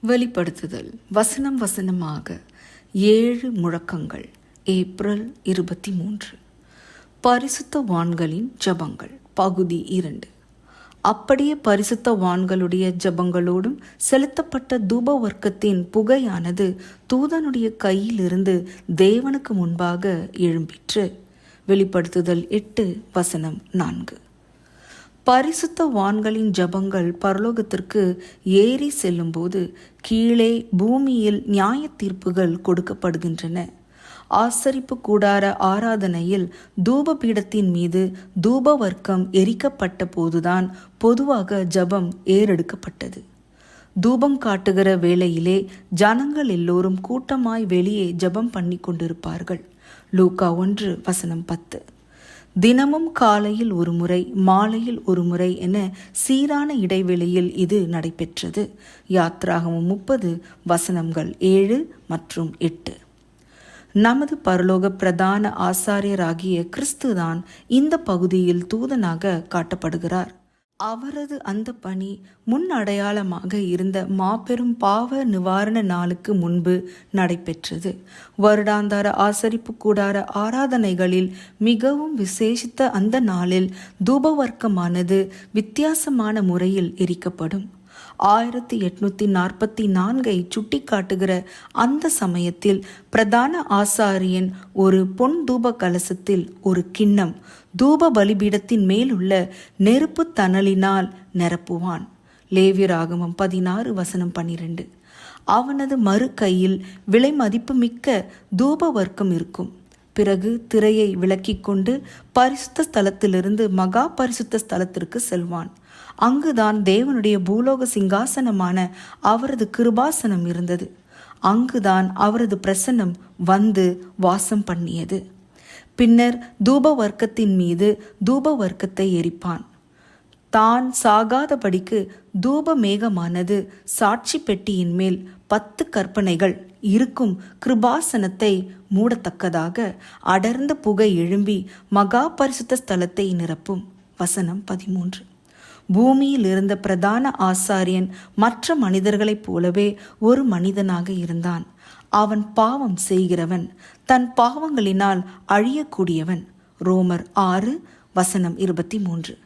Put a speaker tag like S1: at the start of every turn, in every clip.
S1: வெளிப்படுத்துதல் வசனமாக 7 முழக்கங்கள். ஏப்ரல் 23. பரிசுத்தவான்களின் ஜெபங்கள் பகுதி 2. அப்படியே பரிசுத்தவான்களுடைய ஜெபங்களோடும் செலுத்தப்பட்ட தூப வர்க்கத்தின் புகையானது தூதனுடைய கையிலிருந்து தேவனுக்கு முன்பாக எழும்பிற்று. வெளிப்படுத்துதல் 8:4. பரிசுத்தவான்களின் ஜெபங்கள் பரலோகத்திற்கு ஏறி செல்லும்போது கீழே பூமியில் நியாய தீர்ப்புகள் கொடுக்கப்படுகின்றன. ஆசரிப்பு கூடார ஆராதனையில் தூப பீடத்தின் மீது தூப வர்க்கம் எரிக்கப்பட்ட போதுதான் பொதுவாக ஜெபம் ஏறெடுக்கப்பட்டது. தூபம் காட்டுகிற வேளையிலே ஜனங்கள் எல்லோரும் கூட்டமாய் வெளியே ஜெபம் பண்ணி கொண்டிருப்பார்கள். லூக்கா 1:10. தினமும் காலையில் ஒரு முறை, மாலையில் ஒரு முறை என சீரான இடைவெளியில் இது நடைபெற்றது. யாத்ராகமம் 30:7 மற்றும் 8. நமது பரலோக பிரதான ஆசாரியராகிய கிறிஸ்துதான் இந்த பகுதியில் தூதனாக காட்டப்படுகிறார். அவரது அந்த பணி முன் அடையாளமாக இருந்த மாபெரும் பாவ நிவாரண நாளுக்கு முன்பு நடைபெற்றது. வருடாந்தார ஆசரிப்பு கூடார ஆராதனைகளில் மிகவும் விசேஷித்த அந்த நாளில் தூபவர்க்கமானது வித்தியாசமான முறையில் எரிக்கப்படும். 1844 சுட்டி காட்டுகிற அந்த சமயத்தில் பிரதான ஆசாரியன் ஒரு பொன் தூப கலசத்தில் ஒரு கிண்ணம் தூப பலிபீடத்தின் மேலுள்ள நெருப்பு தணலினால் நிரப்புவான். லேவியராகமம் 16:12. அவனது மறு கையில் விலை மதிப்பு மிக்க தூப வர்க்கம் இருக்கும். பிறகு திரையை விலக்கிக் கொண்டு பரிசுத்த ஸ்தலத்திலிருந்து மகா பரிசுத்த ஸ்தலத்திற்கு செல்வான். அங்குதான் தேவனுடைய பூலோக சிங்காசனமான அவரது கிருபாசனம் இருந்தது. அங்குதான் அவரது பிரசன்னம் வந்து வாசம் பண்ணியது. பின்னர் தூப வர்க்கத்தின் மீது தூப வர்க்கத்தை எரிப்பான். தான் சாகாதபடிக்கு தூப மேகமானது சாட்சி பெட்டியின் மேல் 10 கற்பனைகள் இருக்கும் கிருபாசனத்தை மூடத்தக்கதாக அடர்ந்த புகை எழும்பி மகா பரிசுத்த ஸ்தலத்தை நிரப்பும். வசனம் 13. பூமியில் இருந்த பிரதான ஆசாரியன் மற்ற மனிதர்களைப் போலவே ஒரு மனிதனாக இருந்தான். அவன் பாவம் செய்கிறவன், தன் பாவங்களினால் அழியக்கூடியவன். ரோமர் 6:23.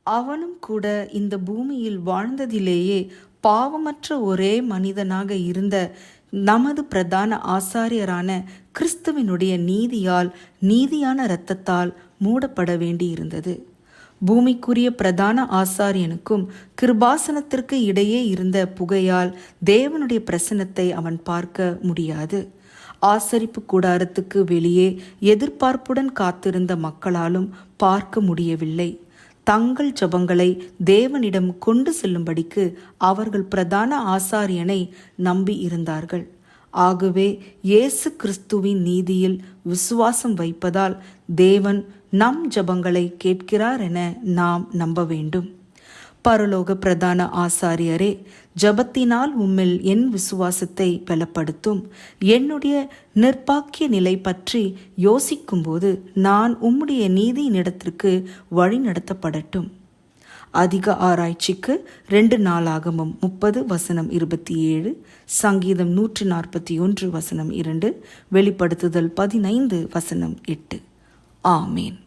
S1: அவனும் கூட இந்த பூமியில் வாழ்ந்ததிலேயே பாவமற்ற ஒரே மனிதனாக இருந்த நமது பிரதான ஆசாரியரான கிறிஸ்துவினுடைய நீதியால் நீதியான இரத்தத்தால் மூடப்பட வேண்டியிருந்தது. பூமிக்குரிய பிரதான ஆசாரியனுக்கும் கிருபாசனத்திற்கு இடையே இருந்த புகையால் தேவனுடைய பிரசன்னத்தை அவன் பார்க்க முடியாது. ஆசரிப்பு கூடாரத்துக்கு வெளியே எதிர்பார்ப்புடன் காத்திருந்த மக்களாலும் பார்க்க முடியவில்லை. தங்கள் ஜெபங்களை தேவனிடம் கொண்டு செல்லும்படிக்கு அவர்கள் பிரதான ஆசாரியனை நம்பி இருந்தார்கள். ஆகவே இயேசு கிறிஸ்துவின் நீதியில் விசுவாசம் வைப்பதால் தேவன் நம் ஜெபங்களை கேட்கிறார் என நாம் நம்ப வேண்டும். பரலோக பிரதான ஆசாரியரே, ஜெபத்தினால் உம்மில் என் விசுவாசத்தை பலப்படுத்தும். என்னுடைய நிர்பாக்கிய நிலை பற்றி யோசிக்கும்போது நான் உம்முடைய நீதியினிடத்திற்கு வழி நடத்தப்படட்டும். அதிக ஆராய்ச்சிக்கு 2 நாளாகமம் 30:27, சங்கீதம் 141:2, வெளிப்படுத்துதல் 15:8. ஆமேன்.